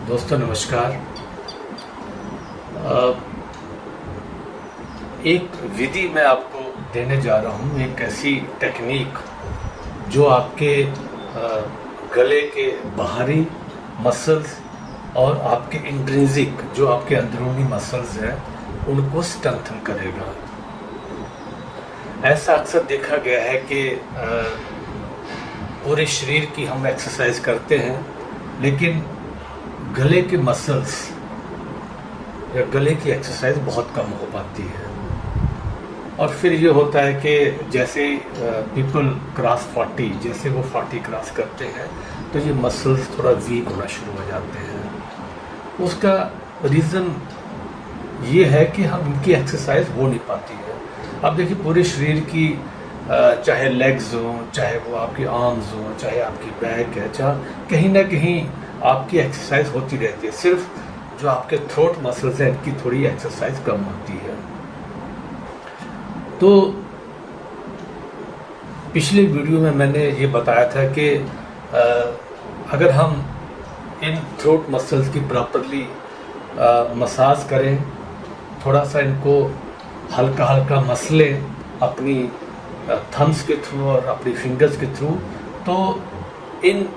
दोस्तों नमस्कार। एक विधि मैं आपको देने जा रहा हूँ, एक ऐसी टेक्निक जो आपके गले के बाहरी मसल्स और आपके इंट्रिंसिक जो आपके अंदरूनी मसल्स हैं उनको स्ट्रेंथन करेगा। ऐसा अक्सर देखा गया है कि पूरे शरीर की हम एक्सरसाइज करते हैं लेकिन गले के मसल्स या गले की एक्सरसाइज बहुत कम हो पाती है। और फिर ये होता है कि जैसे पीपल क्रॉस 40, जैसे वो 40 क्रॉस करते हैं तो ये मसल्स थोड़ा वीक होना शुरू हो जाते हैं। उसका रीज़न ये है कि हम इनकी एक्सरसाइज हो नहीं पाती है। अब देखिए पूरे शरीर की चाहे लेग्स हों, चाहे वो आपकी आर्म्स हों, चाहे आपकी बैक है, चाहे कहीं ना कहीं आपकी एक्सरसाइज होती रहती है। सिर्फ जो आपके थ्रोट मसल्स हैं इनकी थोड़ी एक्सरसाइज कम होती है। तो पिछले वीडियो में मैंने ये बताया था कि अगर हम इन थ्रोट मसल्स की प्रॉपरली मसाज करें, थोड़ा सा इनको हल्का हल्का मसलें अपनी थम्स के थ्रू और अपनी फिंगर्स के थ्रू, तो इन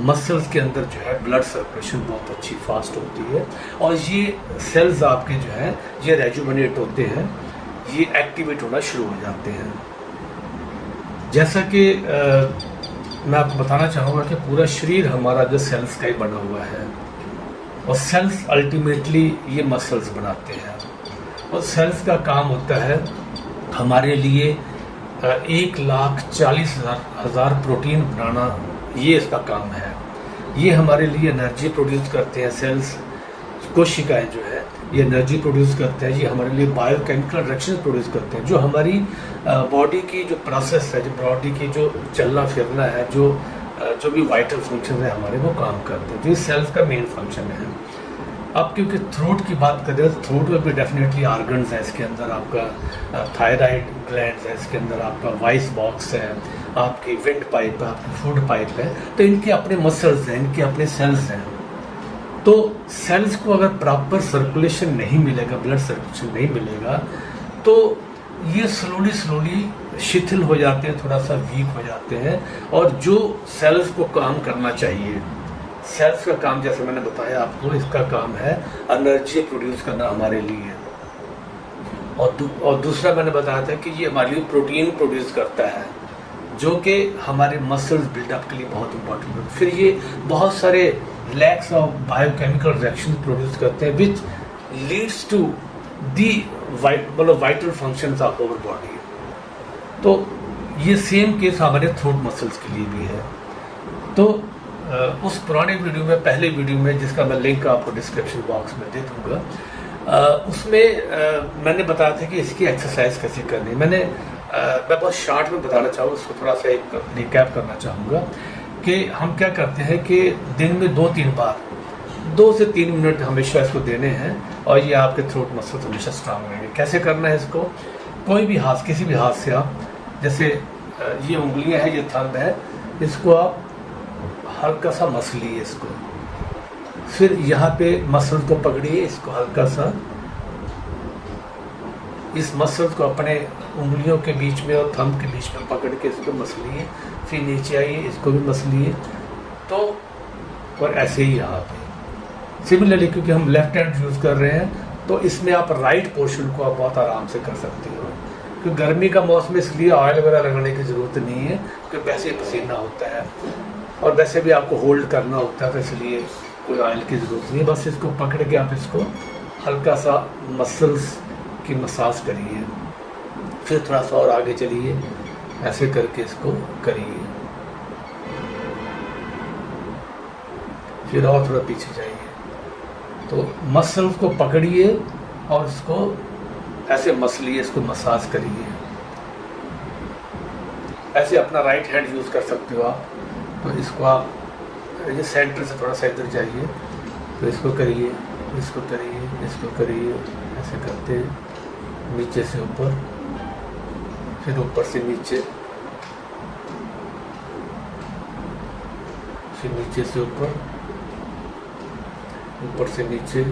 मसल्स के अंदर जो है ब्लड सर्कुलेशन बहुत अच्छी फास्ट होती है और ये सेल्स आपके जो है ये रेजुविनेट होते हैं, ये एक्टिवेट होना शुरू हो जाते हैं। जैसा कि मैं आपको बताना चाहूँगा कि पूरा शरीर हमारा जो सेल्स का ही बना हुआ है और सेल्स अल्टीमेटली ये मसल्स बनाते हैं। और सेल्स का काम होता है हमारे लिए 1,40,000 प्रोटीन बनाना, ये इसका काम है। ये हमारे लिए एनर्जी प्रोड्यूस करते हैं। सेल्स कोशिकाएं जो है ये एनर्जी प्रोड्यूस करते हैं। ये हमारे लिए बायोकेमिकल रिएक्शन प्रोड्यूस करते हैं जो हमारी बॉडी की जो प्रोसेस है, जो बॉडी की जो चलना फिरना है, जो भी वाइटल फंक्शन है हमारे, वो काम करते हैं। तो ये सेल्स का मेन फंक्शन है। अब क्योंकि थ्रोट की बात करें तो थ्रोट में भी डेफिनेटली आर्गन्स है। इसके अंदर आपका थायराइड ग्लैंड्स है, इसके अंदर आपका वॉइस बॉक्स है, आपकी विंड पाइप है, आपकी फूड पाइप है। तो इनके अपने मसल्स हैं, इनके अपने सेल्स हैं। तो सेल्स को अगर प्रॉपर सर्कुलेशन नहीं मिलेगा, ब्लड सर्कुलेशन नहीं मिलेगा, तो ये स्लोली शिथिल हो जाते हैं, थोड़ा सा वीक हो जाते हैं। और जो सेल्स को काम करना चाहिए, सेल्स का काम जैसे मैंने बताया आपको, इसका काम है एनर्जी प्रोड्यूस करना हमारे लिए। और दूसरा मैंने बताया था कि ये हमारे लिए प्रोटीन प्रोड्यूस करता है जो कि हमारे मसल्स बिल्डअप के लिए बहुत इंपॉर्टेंट है। फिर ये बहुत सारे lakhs of biochemical reaction produce करते हैं which leads to the vital functions of our body. तो ये सेम केस हमारे थ्रोट मसल्स के लिए भी है। तो उस पुराने वीडियो में, पहले वीडियो में, जिसका मैं लिंक आपको डिस्क्रिप्शन बॉक्स में दे दूंगा, उसमें मैंने बताया था कि इसकी एक्सरसाइज कैसे करनी। मैं बहुत शॉर्ट में बताना चाहूँगा, उसको थोड़ा सा एक रिकैप करना चाहूँगा कि हम क्या करते हैं कि दिन में 2-3 बार 2 से 3 मिनट हमेशा इसको देने हैं और ये आपके थ्रोट मसल्स हमेशा स्ट्रांग रहेंगे। कैसे करना है इसको? कोई भी हाथ, किसी भी हाथ से आप, जैसे ये उंगलियां हैं, ये थंब है, इसको आप हल्का सा मसलिए इसको। फिर यहाँ पे मसल को पकड़िए, इसको हल्का सा, इस मसल को अपने उंगलियों के बीच में और थंब के बीच में पकड़ के इसको मसलिए। फिर नीचे आइए, इसको भी मसलिए। तो और ऐसे ही यहाँ पे सिमिलरली, क्योंकि हम लेफ्ट हैंड यूज़ कर रहे हैं तो इसमें आप राइट पोर्शन को आप बहुत आराम से कर सकते हो। क्योंकि गर्मी का मौसम, इसलिए ऑयल वगैरह लगाने की ज़रूरत नहीं है क्योंकि वैसे ही पसीना होता है और वैसे भी आपको होल्ड करना होता है, तो इसलिए कोई ऑयल की ज़रूरत नहीं है। बस इसको पकड़ के आप इसको हल्का सा मसल्स की मसाज करिए। फिर थोड़ा सा और आगे चलिए, ऐसे करके इसको करिए। फिर और थोड़ा पीछे जाइए। तो मसल्स को पकड़िए और इसको ऐसे मसलिए, इसको मसाज करिए। ऐसे अपना राइट हैंड यूज़ कर सकते हो आप। तो इसको आप ये सेंटर से थोड़ा सा इधर जाइए, तो इसको करिए, इसको करिए, इसको करिए, ऐसे करते नीचे से ऊपर, फिर ऊपर से नीचे, फिर नीचे से ऊपर, ऊपर से नीचे,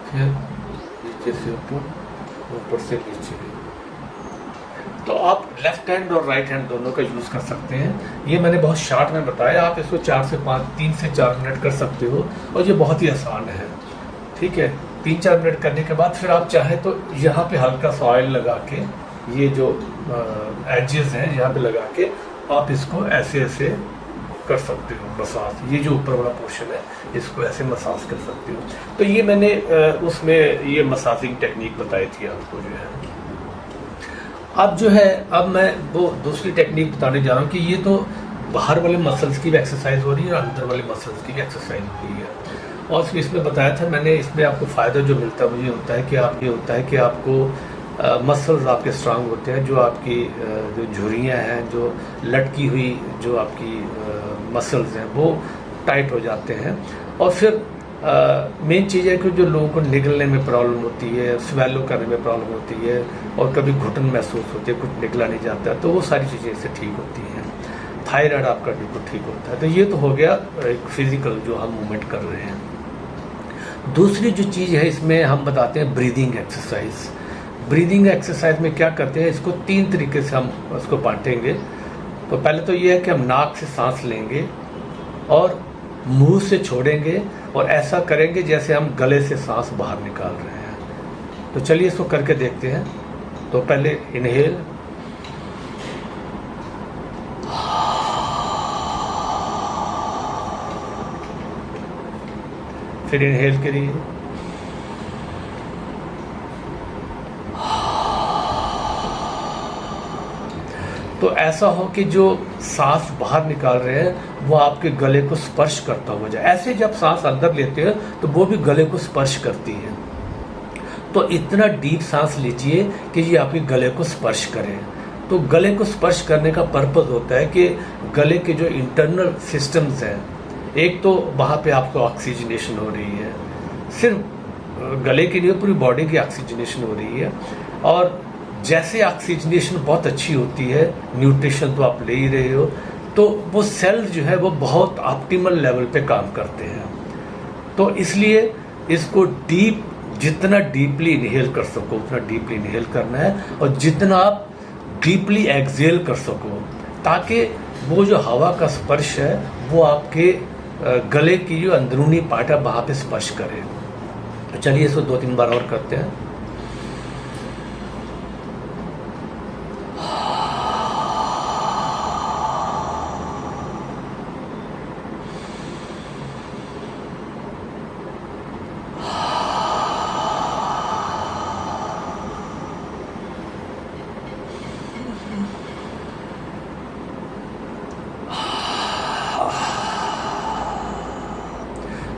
फिर नीचे से ऊपर, ऊपर से नीचे। तो आप लेफ्ट हैंड और राइट हैंड दोनों का यूज़ कर सकते हैं। ये मैंने बहुत शॉर्ट में बताया, आप इसको 4 से 5, 3 से 4 मिनट कर सकते हो और ये बहुत ही आसान है। ठीक है, 3-4 मिनट करने के बाद फिर आप चाहे तो यहाँ पे हल्का सा ऑयल लगा के, ये जो एजेस हैं यहाँ पे लगा के आप इसको ऐसे ऐसे कर सकते हो मसाज। ये जो ऊपर वाला पोर्शन है इसको ऐसे मसाज कर सकते हो। तो ये मैंने उसमें ये मसाजिंग टेक्निक बताई थी आपको जो है। अब जो है, अब मैं वो दूसरी टेक्निक बताने जा रहा हूँ कि ये तो बाहर वाले मसल्स की भी एक्सरसाइज हो रही है और अंदर वाले मसल्स की भी एक्सरसाइज हो रही है। और इसमें बताया था मैंने, इसमें आपको फ़ायदा जो मिलता है मुझे होता है कि आपको मसल्स आपके स्ट्रांग होते हैं, जो आपकी जो झुर्रियाँ हैं, जो लटकी हुई जो आपकी मसल्स हैं वो टाइट हो जाते हैं। और फिर मेन चीज़ है कि जो लोगों को निगलने में प्रॉब्लम होती है, स्वेलो करने में प्रॉब्लम होती है और कभी घुटन महसूस होती है, कुछ निकला नहीं जाता, तो वो सारी चीज़ें इससे ठीक होती हैं। थायराइड आपका बिल्कुल ठीक होता है। तो ये तो हो गया एक फिजिकल जो हम मूवमेंट कर रहे हैं। दूसरी जो चीज़ है इसमें हम बताते हैं ब्रीदिंग एक्सरसाइज। ब्रीदिंग एक्सरसाइज में क्या करते हैं, इसको 3 तरीके से हम उसको बांटेंगे। तो पहले तो ये है कि हम नाक से सांस लेंगे और मुंह से छोड़ेंगे और ऐसा करेंगे जैसे हम गले से सांस बाहर निकाल रहे हैं। तो चलिए इसको करके देखते हैं। तो पहले इनहेल, फिर इनहेल करिए, तो ऐसा हो कि जो सांस बाहर निकाल रहे हैं वो आपके गले को स्पर्श करता हुआ जाए। ऐसे जब सांस अंदर लेते हैं तो वो भी गले को स्पर्श करती है। तो इतना डीप सांस लीजिए कि ये आपके गले को स्पर्श करे। तो गले को स्पर्श करने का पर्पस होता है कि गले के जो इंटरनल सिस्टम्स हैं, एक तो वहाँ पे आपको ऑक्सीजनेशन हो रही है, सिर्फ गले की नहीं पूरी बॉडी की ऑक्सीजनेशन हो रही है। और जैसे ऑक्सीजनेशन बहुत अच्छी होती है, न्यूट्रिशन तो आप ले ही रहे हो, तो वो सेल्स जो है वो बहुत ऑप्टिमल लेवल पे काम करते हैं। तो इसलिए इसको जितना डीपली इनहेल कर सको उतना डीपली इनहेल करना है और जितना आप डीपली एक्सहेल कर सको, ताकि वो जो हवा का स्पर्श है वो आपके गले की जो अंदरूनी पार्ट है वहाँ पे स्पर्श करे। तो चलिए इसको 2-3 बार और करते हैं।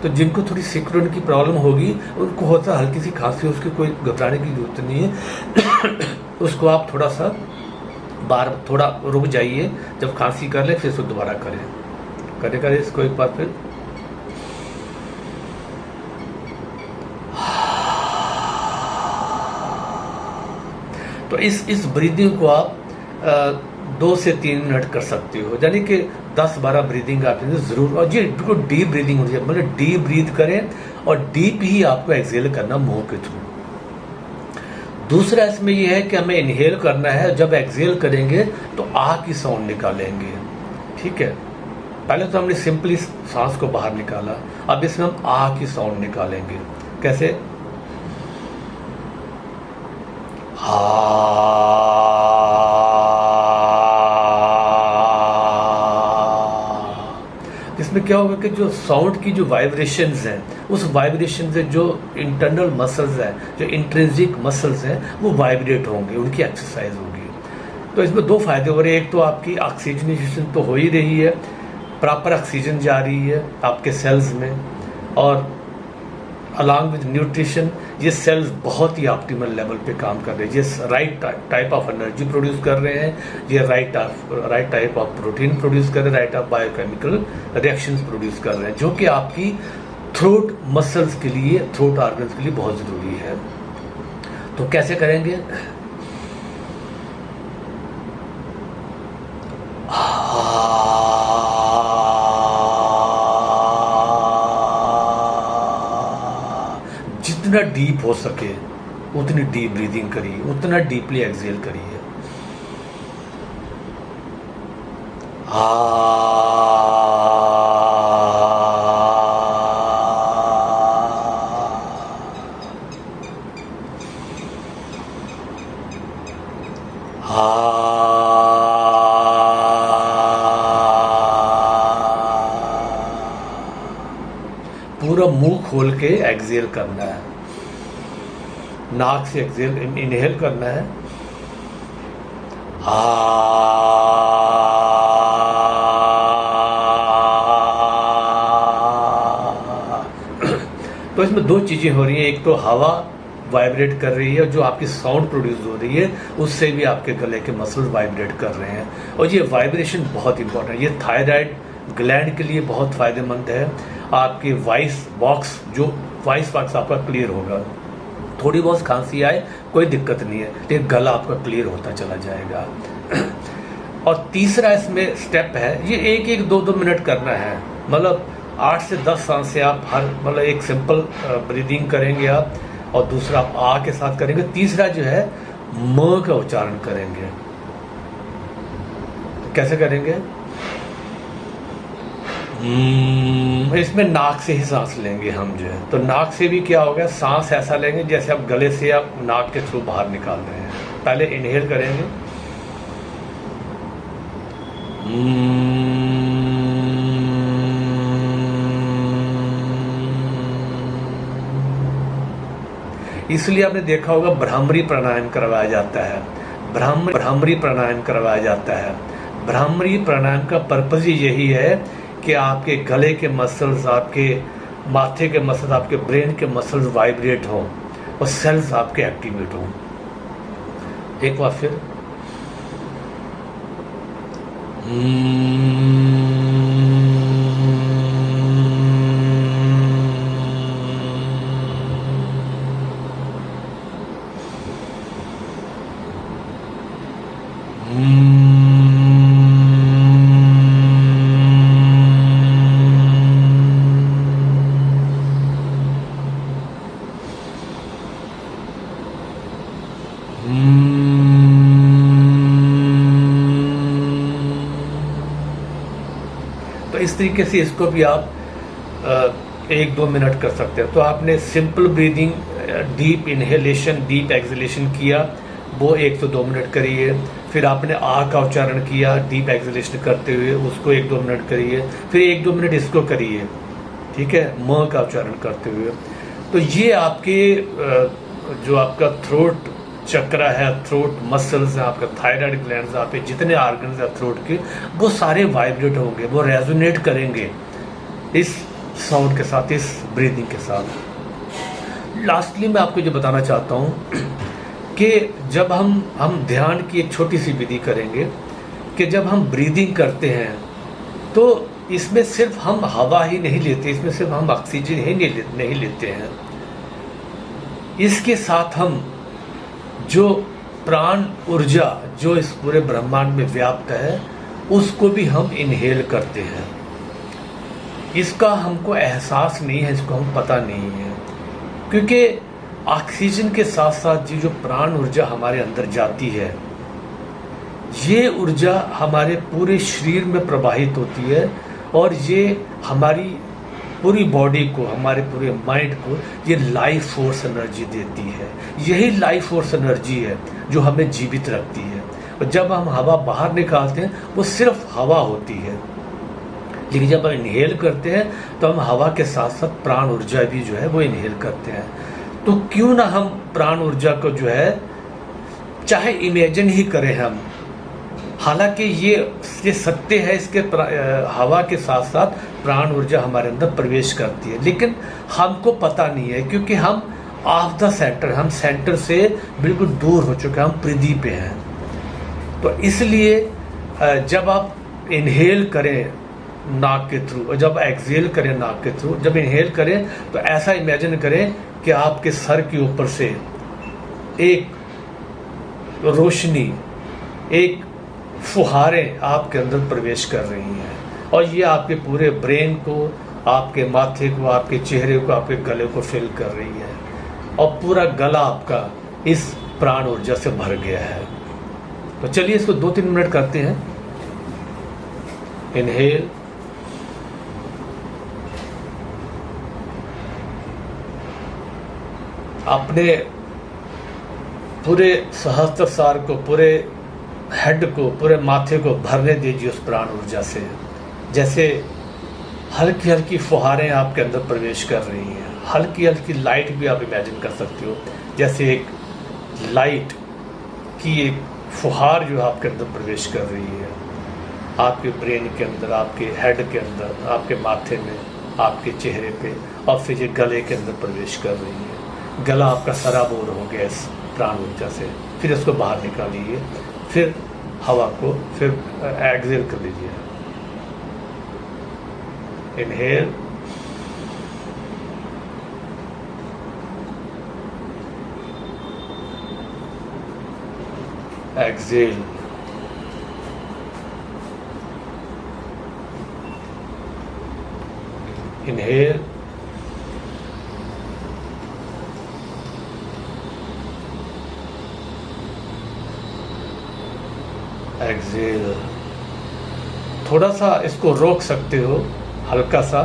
तो जिनको थोड़ी सिकुड़न की प्रॉब्लम होगी, उनको होता हल्की सी खांसी, उसकी कोई घबराने की जरूरत नहीं है। उसको आप थोड़ा सा थोड़ा रुक जाइए, जब खांसी कर ले फिर इसको दोबारा करें इसको एक बार फिर। तो इस ब्रीदिंग को आप 2 से 3 मिनट कर सकते हो, यानी कि 10-12 ब्रीदिंग आप जरूर। और ये बिल्कुल डीप ब्रीदिंग होनी चाहिए, मतलब डीप ब्रीथ करें और डीप ही आपको एक्सहेल करना मुंह के थ्रू। दूसरा इसमें यह है कि हमें इनहेल करना है, जब एक्सहेल करेंगे तो आ की साउंड निकालेंगे। ठीक है, पहले तो हमने सिंपली सांस को बाहर निकाला, अब इसमें हम आ की साउंड निकालेंगे। कैसे? इसमें क्या होगा कि जो साउंड की जो वाइब्रेशंस हैं, उस वाइब्रेशन से जो इंटरनल मसल्स हैं, जो इंट्रिंसिक मसल्स हैं, वो वाइब्रेट होंगे, उनकी एक्सरसाइज होगी। तो इसमें 2 फायदे हो रहे हैं। एक तो आपकी ऑक्सीजनेशन तो हो ही रही है, प्रॉपर ऑक्सीजन जा रही है आपके सेल्स में, और अलॉन्ग विद न्यूट्रिशन ये सेल्स बहुत ही ऑप्टिमल लेवल पे काम कर रहे हैं। ये right type of energy produce कर रहे हैं, ये right type of protein produce कर रहे हैं, right of biochemical reactions produce कर रहे हैं, जो कि आपकी थ्रोट मसल्स के लिए, थ्रोट ऑर्गन्स के लिए बहुत ज़रूरी है। तो कैसे करेंगे? जितना डीप हो सके उतनी डीप ब्रीदिंग करिए, उतना डीपली एक्सहेल करिए। पूरा मुंह खोल के एक्सहेल करना है, नाक से एक्सहेल इनहेल करना है। तो इसमें दो चीजें हो रही हैं, एक तो हवा वाइब्रेट कर रही है, जो आपकी साउंड प्रोड्यूस हो रही है उससे भी आपके गले के मसल्स वाइब्रेट कर रहे हैं। और ये वाइब्रेशन बहुत इंपॉर्टेंट है, ये थायराइड ग्लैंड के लिए बहुत फायदेमंद है। आपके वॉइस बॉक्स आपका क्लियर होगा। थोड़ी बहुत खांसी आए कोई दिक्कत नहीं है, लेकिन गला आपका क्लियर होता चला जाएगा। और तीसरा इसमें स्टेप है, ये एक 2 मिनट करना है, मतलब 8 से 10 सांसें आप मतलब एक सिंपल ब्रीदिंग करेंगे आप, और दूसरा आप आ के साथ करेंगे। तीसरा जो है म का उच्चारण करेंगे। कैसे करेंगे? इसमें नाक से ही सांस लेंगे हम जो है। तो नाक से भी क्या होगा, सांस ऐसा लेंगे जैसे आप गले से आप नाक के थ्रू बाहर निकाल रहे हैं। पहले इनहेल करेंगे, इसलिए आपने देखा होगा भ्रामरी प्राणायाम करवाया जाता है। भ्रामरी प्राणायाम करवाया जाता है। भ्रामरी प्राणायाम का पर्पज ही यही है कि आपके गले के मसल्स, आपके माथे के मसल्स, आपके ब्रेन के मसल्स वाइब्रेट हों और सेल्स आपके एक्टिवेट हों। एक बार फिर तो इस तरीके से इसको भी आप 1-2 मिनट कर सकते हैं। तो आपने simple breathing, deep inhalation, deep exhalation किया, वो 1 से 2 मिनट करिए। फिर आपने आ का उच्चारण किया डीप एक्सहेलेशन करते हुए, उसको 1-2 मिनट करिए। फिर 1-2 मिनट इसको करिए, ठीक है, म का उच्चारण करते हुए। तो ये आपके जो आपका थ्रोट चक्रा है, थ्रोट मसल्स हैं, आपका थायराइड ग्लैंड्स, आपके जितने ऑर्गन्स हैं थ्रोट के, वो सारे वाइब्रेट होंगे, वो रेजोनेट करेंगे इस साउंड के साथ, इस ब्रीदिंग के साथ। लास्टली मैं आपको ये बताना चाहता हूँ कि जब हम ध्यान की एक छोटी सी विधि करेंगे कि जब हम ब्रीदिंग करते हैं तो इसमें सिर्फ हम हवा ही नहीं लेते, इसमें सिर्फ हम ऑक्सीजन ही नहीं लेते हैं, इसके साथ हम जो प्राण ऊर्जा जो इस पूरे ब्रह्मांड में व्याप्त है उसको भी हम इनहेल करते हैं। इसका हमको एहसास नहीं है, इसको हम पता नहीं है, क्योंकि ऑक्सीजन के साथ साथ जो प्राण ऊर्जा हमारे अंदर जाती है, ये ऊर्जा हमारे पूरे शरीर में प्रवाहित होती है और ये हमारी पूरी बॉडी को, हमारे पूरे माइंड को ये लाइफ फोर्स एनर्जी देती है। यही लाइफ फोर्स एनर्जी है जो हमें जीवित रखती है। और जब हम हवा बाहर निकालते हैं वो सिर्फ हवा होती है, लेकिन जब हम इनहेल करते हैं तो हम हवा के साथ साथ प्राण ऊर्जा भी जो है वो इनहेल करते हैं। तो क्यों ना हम प्राण ऊर्जा को जो है चाहे इमेजिन ही करें हम, हालांकि ये सत्य है, इसके हवा के साथ साथ प्राण ऊर्जा हमारे अंदर प्रवेश करती है, लेकिन हमको पता नहीं है क्योंकि हम ऑफ द सेंटर, हम सेंटर से बिल्कुल दूर हो चुके हैं, हम पृथ्वी पे हैं। तो इसलिए जब आप इनहेल करें नाक के थ्रू और जब एक्सहेल करें नाक के थ्रू, जब इनहेल करें तो ऐसा इमेजिन करें कि आपके सर के ऊपर से एक रोशनी, एक फुहारें आपके अंदर प्रवेश कर रही हैं और ये आपके पूरे ब्रेन को, आपके माथे को, आपके चेहरे को, आपके गले को फिल कर रही है। और पूरा गला आपका इस प्राण ऊर्जा से भर गया है। तो चलिए इसको 2-3 मिनट करते हैं। इनहेल, अपने पूरे सहस्त्रसार को, पूरे हेड को, पूरे माथे को भरने दीजिए उस प्राण ऊर्जा से। जैसे हल्की हल्की फुहारें आपके अंदर प्रवेश कर रही हैं, हल्की हल्की लाइट भी आप इमेजिन कर सकते हो, जैसे एक लाइट की एक फुहार जो आपके अंदर प्रवेश कर रही है, आपके ब्रेन के अंदर, आपके हेड के अंदर, आपके माथे में, आपके चेहरे पे, और फिर ये गले के अंदर प्रवेश कर रही है। गला आपका सराबोर हो गया इस प्राण ऊर्जा से। फिर इसको बाहर निकालिए, फिर हवा को फिर एक्सहेल कर लीजिए। Inhale, exhale, inhale, exhale. थोड़ा सा इसको रोक सकते हो, हल्का सा।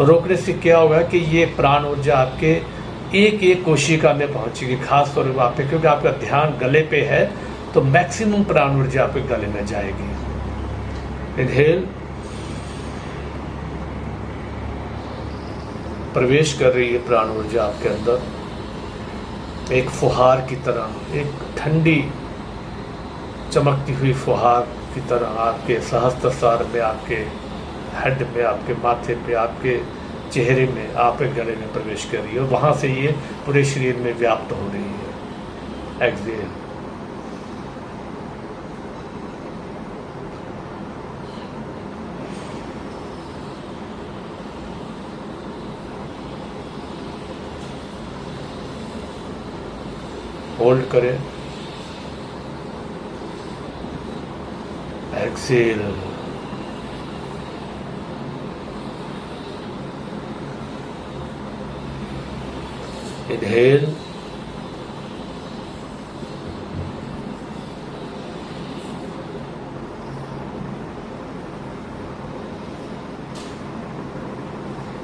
रोकने से क्या होगा कि ये प्राण ऊर्जा आपके एक एक कोशिका में पहुंचेगी, खास तौर पर आप पे, क्योंकि आपका ध्यान गले पे है तो मैक्सिमम प्राण ऊर्जा आपके गले में जाएगी। इनहेल, प्रवेश कर रही है प्राण ऊर्जा आपके अंदर एक फुहार की तरह, एक ठंडी चमकती हुई फुहार की तरह आपके सहस्त्रसार में, आपके हेड में, आपके माथे पे, आपके चेहरे में, आपके गले में प्रवेश कर रही है और वहाँ से ये पूरे शरीर में व्याप्त हो रही है। एक्सहेल, होल्ड करें, एक्सहेल, इनहेल,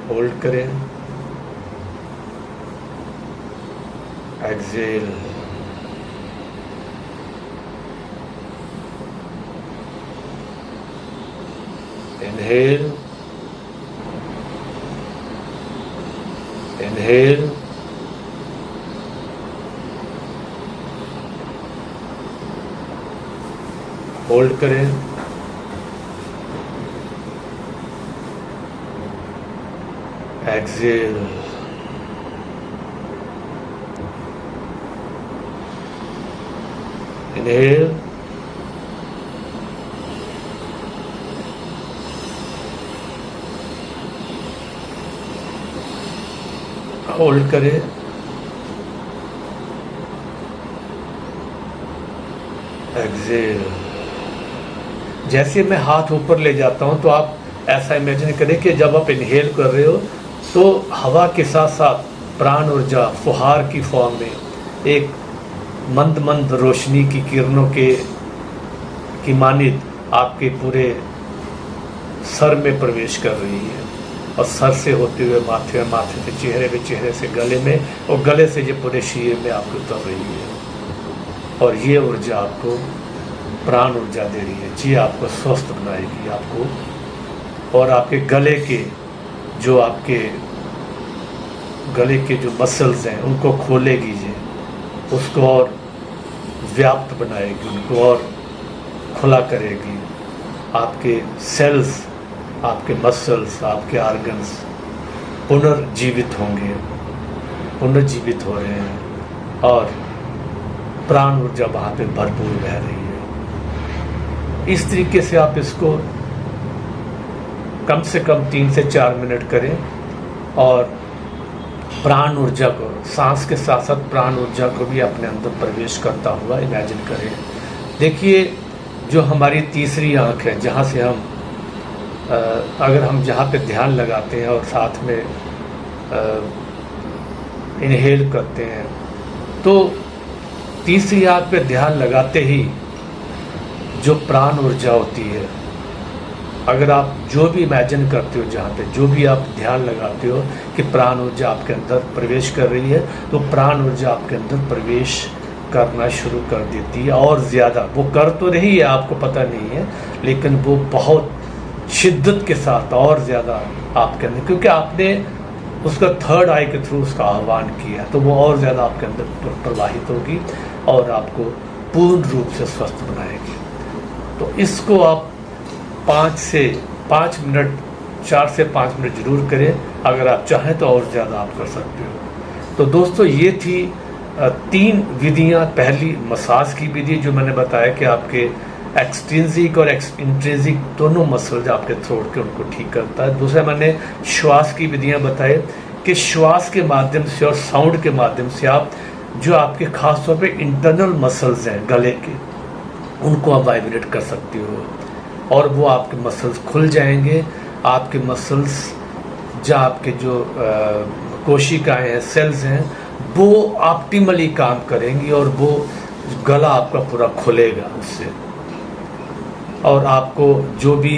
होल्ड करें, एक्सहेल, इनहेल, इनहेल, होल्ड करें, एक्सहेल, इनहेल, होल्ड करें, एक्सहेल। जैसे मैं हाथ ऊपर ले जाता हूं तो आप ऐसा इमेजिन करें कि जब आप इनहेल कर रहे हो तो हवा के साथ साथ प्राण ऊर्जा फुहार की फॉर्म में एक मंद मंद रोशनी की किरणों के की मानित आपके पूरे सर में प्रवेश कर रही है और सर से होते हुए माथे में, माथे से चेहरे में, चेहरे से गले में और गले से जो पूरे शरीर में आपको उतर रही है। और ये ऊर्जा आपको प्राण ऊर्जा दे रही है जी, आपको स्वस्थ बनाएगी आपको, और आपके गले के जो मसल्स हैं उनको खोलेगी जी, उसको और व्याप्त बनाएगी, उनको और खुला करेगी। आपके सेल्स, आपके मसल्स, आपके ऑर्गन्स पुनर्जीवित होंगे, पुनर्जीवित हो रहे हैं और प्राण ऊर्जा वहाँ पे भरपूर बह रही है। इस तरीके से आप इसको कम से कम 3 से 4 मिनट करें और प्राण ऊर्जा को, सांस के साथ साथ प्राण ऊर्जा को भी अपने अंदर प्रवेश करता हुआ इमेजिन करें। देखिए, जो हमारी तीसरी आँख है, जहाँ से हम अगर हम जहाँ पे ध्यान लगाते हैं और साथ में इनहेल करते हैं। तो तीसरी आंख पे ध्यान लगाते ही जो प्राण ऊर्जा होती है, अगर आप जो भी इमेजिन करते हो, जहाँ पे जो भी आप ध्यान लगाते हो कि प्राण ऊर्जा आपके अंदर प्रवेश कर रही है, तो प्राण ऊर्जा आपके अंदर प्रवेश करना शुरू कर देती है। और ज़्यादा वो कर तो रही है, आपको पता नहीं है, लेकिन वो बहुत शिद्दत के साथ और ज़्यादा आपके अंदर, क्योंकि आपने उसका थर्ड आई के थ्रू उसका आह्वान किया, तो वो और ज़्यादा आपके अंदर प्रवाहित होगी और आपको पूर्ण रूप से स्वस्थ बनाएगी। तो इसको आप 4 से 5 मिनट जरूर करें। अगर आप चाहें तो और ज़्यादा आप कर सकते हो। तो दोस्तों, ये थी 3 विधियाँ। पहली मसाज की विधि जो मैंने बताया कि आपके एक्सट्रिंसिक और इंट्रिंसिक दोनों मसल्स आपके थ्रोट के उनको ठीक करता है। दूसरा मैंने श्वास की विधियाँ बताई कि श्वास के माध्यम से और साउंड के माध्यम से आप जो आपके खास तौर पे इंटरनल मसल्स हैं गले के, उनको आप वाइब्रेट कर सकते हो और वो आपके मसल्स खुल जाएंगे। आपके मसल्स जो आपके जो कोशिकाएं हैं, सेल्स हैं, वो ऑप्टिमली काम करेंगी और वो गला आपका पूरा खुलेगा उससे। और आपको जो भी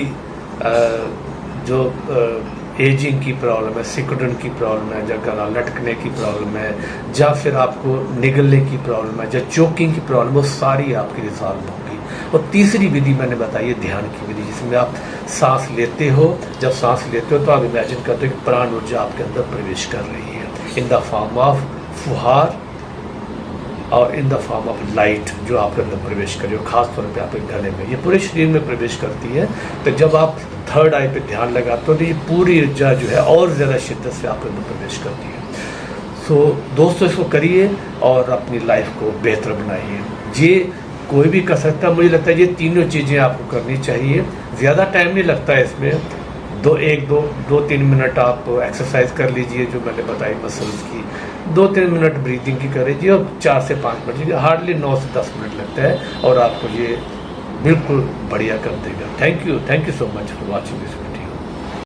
एजिंग की प्रॉब्लम है, सिकुड़न की प्रॉब्लम है, या गला लटकने की प्रॉब्लम है, या फिर आपको निगलने की प्रॉब्लम है, या चोकिंग की प्रॉब्लम, वो सारी आपकी रिजॉल्व होगी। और तीसरी विधि मैंने बताई है ध्यान की विधि, जिसमें आप सांस लेते हो। जब सांस लेते हो तो आप इमेजिन करते हो कि प्राण ऊर्जा आपके अंदर प्रवेश कर रही है इन द फॉर्म ऑफ फुहार और in the form of light, जो आपके अंदर प्रवेश कर रही हो, खास तौर पे आपके गले में, ये पूरे शरीर में प्रवेश करती है। तो जब आप थर्ड आई पे ध्यान लगाते हो तो ये पूरी ऊर्जा जो है और ज़्यादा शिद्दत से आपके अंदर प्रवेश करती है। सो दोस्तों, इसको करिए और अपनी लाइफ को बेहतर बनाइए। ये कोई भी कर सकता है। मुझे लगता है ये तीनों चीज़ें आपको करनी चाहिए। ज़्यादा टाइम नहीं लगता है इसमें। 2-3 मिनट आप एक्सरसाइज कर लीजिए जो मैंने बताई मसल्स की, 2-3 मिनट ब्रीदिंग की कर लीजिए, और 4 से 5 मिनट, हार्डली 9 से 10 मिनट लगता है और आपको ये बिल्कुल बढ़िया कर देगा। Thank you so much for watching this.